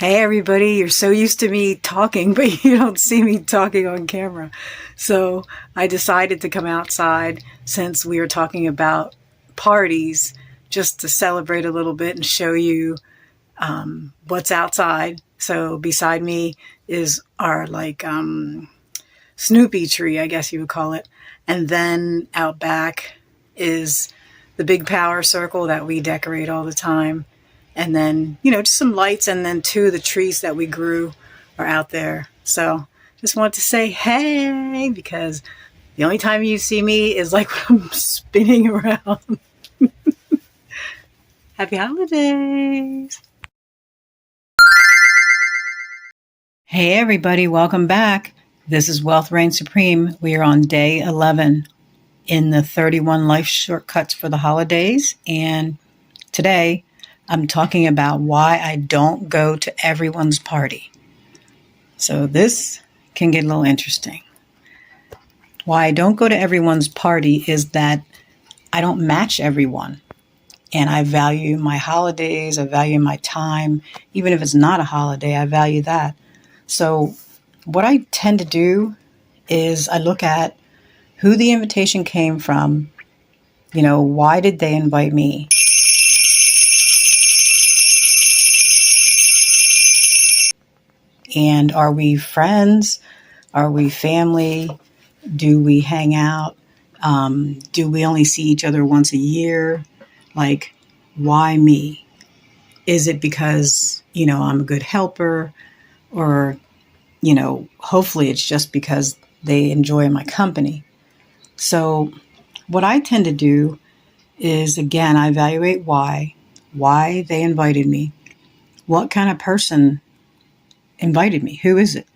Hey everybody, you're so used to me talking, but you don't see me talking on camera. So I decided to come outside since we were talking about parties just to celebrate a little bit and show you what's outside. So beside me is our Snoopy tree, I guess you would call it. And then out back is the big power circle that we decorate all the time. And then, just some lights, and then two of the trees that we grew are out there. So just wanted to say hey, because the only time you see me is like when I'm spinning around. Happy holidays. Hey everybody, welcome back. This is Wealth Reign Supreme. We are on day 11 in the 31 life shortcuts for the holidays. And today I'm talking about why I don't go to everyone's party. So this can get a little interesting. Why I don't go to everyone's party is that I don't match everyone. And I value my holidays, I value my time. Even if it's not a holiday, I value that. So what I tend to do is I look at who the invitation came from. Why did they invite me? And are we friends? Are we family? Do we hang out? Do we only see each other once a year? Like, why me? Is it because, I'm a good helper? Or, hopefully it's just because they enjoy my company. So what I tend to do is, again, I evaluate why they invited me. What kind of person invited me? Who is it?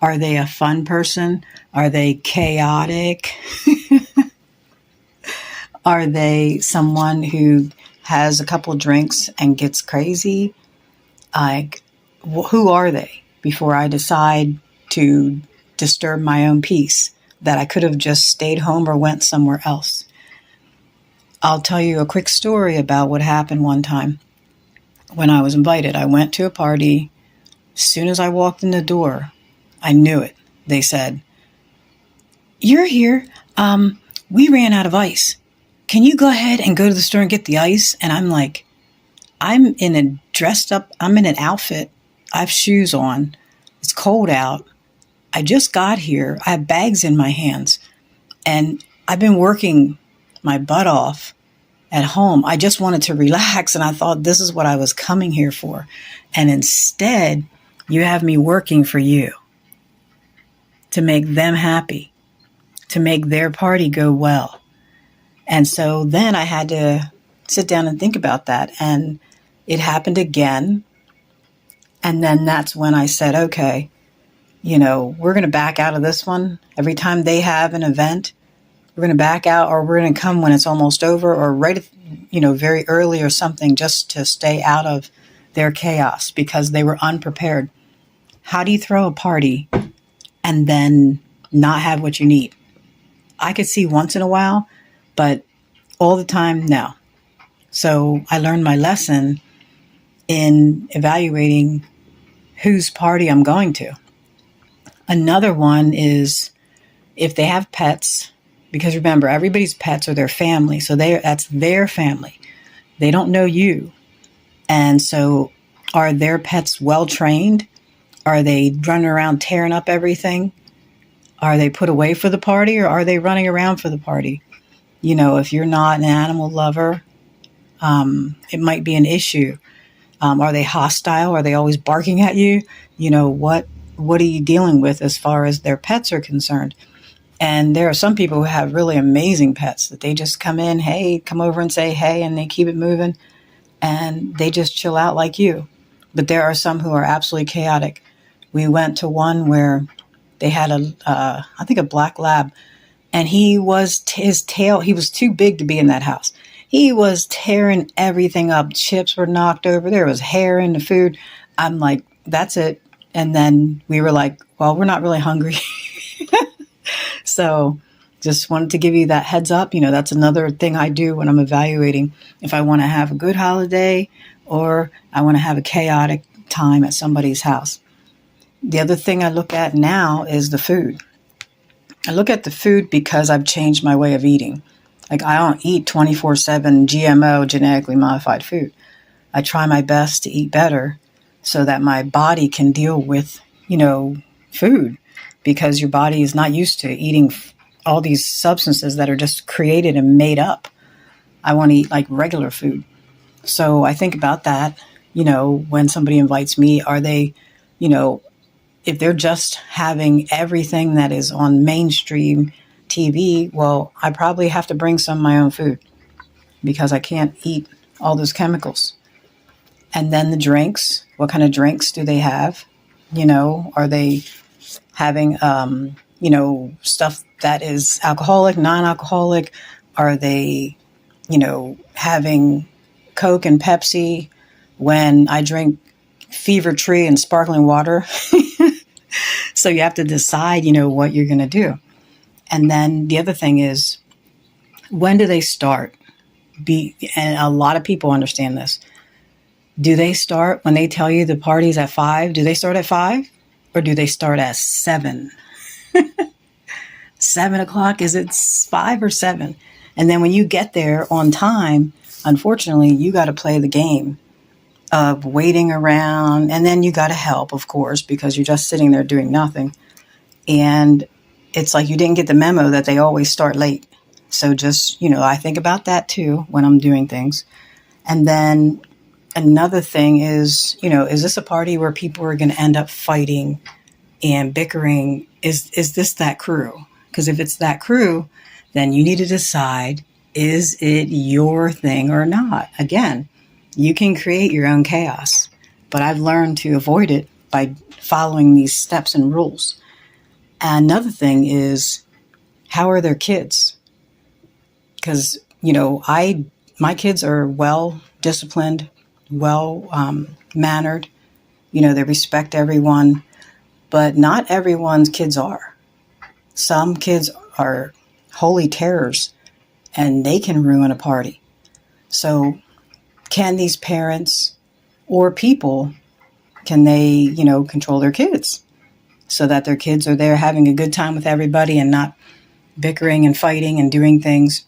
Are they a fun person? Are they chaotic? Are they someone who has a couple drinks and gets crazy? Who are they before I decide to disturb my own peace that I could have just stayed home or went somewhere else? I'll tell you a quick story about what happened one time when I was invited. I went to a party. As soon as I walked in the door, I knew it. They said, "You're here. We ran out of ice. Can you go ahead and go to the store and get the ice?" And I'm like, I'm in an outfit. I have shoes on. It's cold out. I just got here. I have bags in my hands. And I've been working my butt off at home. I just wanted to relax. And I thought this is what I was coming here for. And instead, you have me working for you to make them happy, to make their party go well. And so then I had to sit down and think about that. And it happened again. And then that's when I said, okay, we're going to back out of this one. Every time they have an event, we're going to back out, or we're going to come when it's almost over, or very early or something, just to stay out of their chaos because they were unprepared. How do you throw a party and then not have what you need? I could see once in a while, but all the time, no. So I learned my lesson in evaluating whose party I'm going to. Another one is if they have pets, because remember, everybody's pets are their family. So that's their family. They don't know you. And so are their pets well trained? Are they running around tearing up everything? Are they put away for the party, or are they running around for the party? If you're not an animal lover, it might be an issue. Are they hostile? Are they always barking at you? What are you dealing with as far as their pets are concerned? And there are some people who have really amazing pets that they just come over and say, hey, and they keep it moving and they just chill out like you. But there are some who are absolutely chaotic. We went to one where they had I think a black lab, and his tail, he was too big to be in that house. He was tearing everything up. Chips were knocked over. There was hair in the food. I'm like, that's it. And then we were like, well, we're not really hungry. So just wanted to give you that heads up. That's another thing I do when I'm evaluating if I want to have a good holiday or I want to have a chaotic time at somebody's house. The other thing I look at now is the food. I look at the food because I've changed my way of eating. Like, I don't eat 24/7 GMO, genetically modified food. I try my best to eat better so that my body can deal with, food, because your body is not used to eating all these substances that are just created and made up. I want to eat like regular food. So I think about that, when somebody invites me, are they, if they're just having everything that is on mainstream TV, well, I probably have to bring some of my own food because I can't eat all those chemicals. And then the drinks, what kind of drinks do they have? Are they having, stuff that is alcoholic, non-alcoholic? Are they, having Coke and Pepsi when I drink Fever Tree and sparkling water? So you have to decide, what you're going to do. And then the other thing is, when do they start? And a lot of people understand this. Do they start when they tell you the party's at 5? Do they start at 5? Or do they start at 7? 7 o'clock? Is it 5 or 7? And then when you get there on time, unfortunately, you got to play the game of waiting around. And then you got to help, of course, because you're just sitting there doing nothing. And it's like you didn't get the memo that they always start late. So just, I think about that too when I'm doing things. And then another thing is, is this a party where people are going to end up fighting and bickering? Is this that crew? Because if it's that crew, then you need to decide, is it your thing or not? Again, you can create your own chaos, but I've learned to avoid it by following these steps and rules. And another thing is, how are their kids? Because, my kids are well disciplined, well mannered. They respect everyone, but not everyone's kids are. Some kids are holy terrors, and they can ruin a party. So can these parents or people, can they, control their kids so that their kids are there having a good time with everybody and not bickering and fighting and doing things?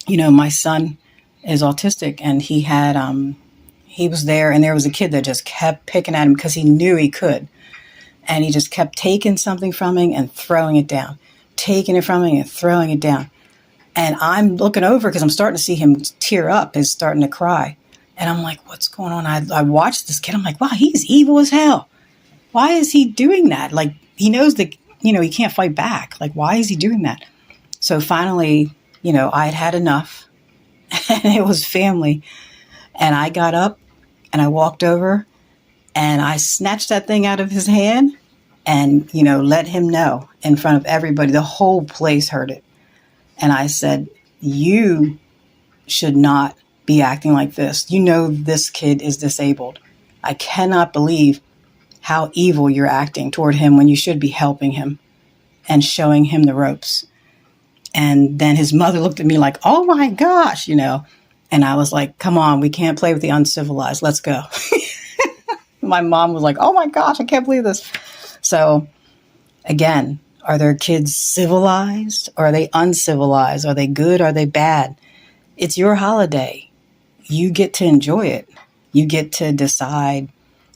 My son is autistic, and he was there, and there was a kid that just kept picking at him because he knew he could. And he just kept taking something from him and throwing it down, taking it from him and throwing it down. And I'm looking over because I'm starting to see him tear up. He's starting to cry. And I'm like, what's going on? I watched this kid. I'm like, wow, he's evil as hell. Why is he doing that? Like, he knows that, he can't fight back. Like, why is he doing that? So finally, I had enough, and it was family. And I got up and I walked over and I snatched that thing out of his hand and, let him know in front of everybody. The whole place heard it. And I said, you should not be acting like this. This kid is disabled. I cannot believe how evil you're acting toward him when you should be helping him and showing him the ropes. And then his mother looked at me like, oh my gosh, and I was like, come on, we can't play with the uncivilized. Let's go. My mom was like, oh my gosh, I can't believe this. So again, are their kids civilized? Or are they uncivilized? Are they good? Are they bad? It's your holiday. You get to enjoy it. You get to decide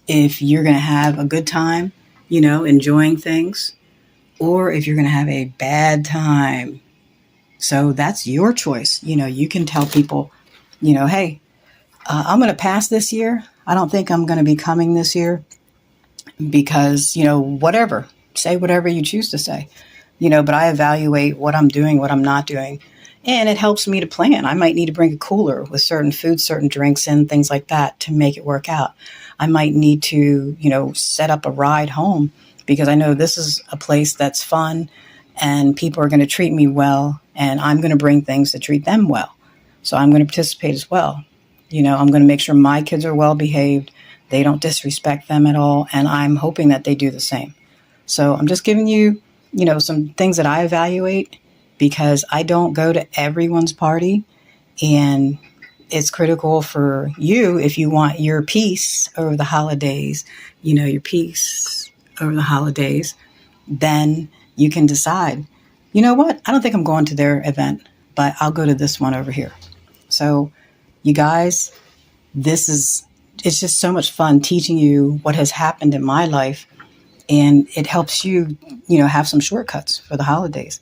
if you're going to have a good time, enjoying things, or if you're going to have a bad time. So that's your choice. You can tell people, hey, I'm going to pass this year. I don't think I'm going to be coming this year because, whatever. Say whatever you choose to say, but I evaluate what I'm doing, what I'm not doing. And it helps me to plan. I might need to bring a cooler with certain foods, certain drinks, and things like that to make it work out. I might need to, set up a ride home because I know this is a place that's fun and people are going to treat me well, and I'm going to bring things to treat them well. So I'm going to participate as well. I'm going to make sure my kids are well behaved. They don't disrespect them at all. And I'm hoping that they do the same. So I'm just giving you, some things that I evaluate because I don't go to everyone's party. And it's critical for you if you want your peace over the holidays, your peace over the holidays, then you can decide, you know what? I don't think I'm going to their event, but I'll go to this one over here. So you guys, it's just so much fun teaching you what has happened in my life, and it helps you, have some shortcuts for the holidays.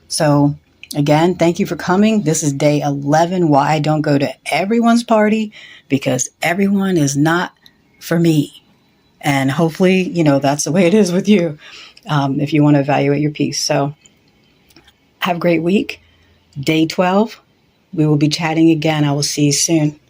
So again, thank you for coming. This is day 11, why I don't go to everyone's party, because everyone is not for me. And hopefully, that's the way it is with you, if you want to evaluate your peace. So have a great week. Day 12, we will be chatting again. I will see you soon.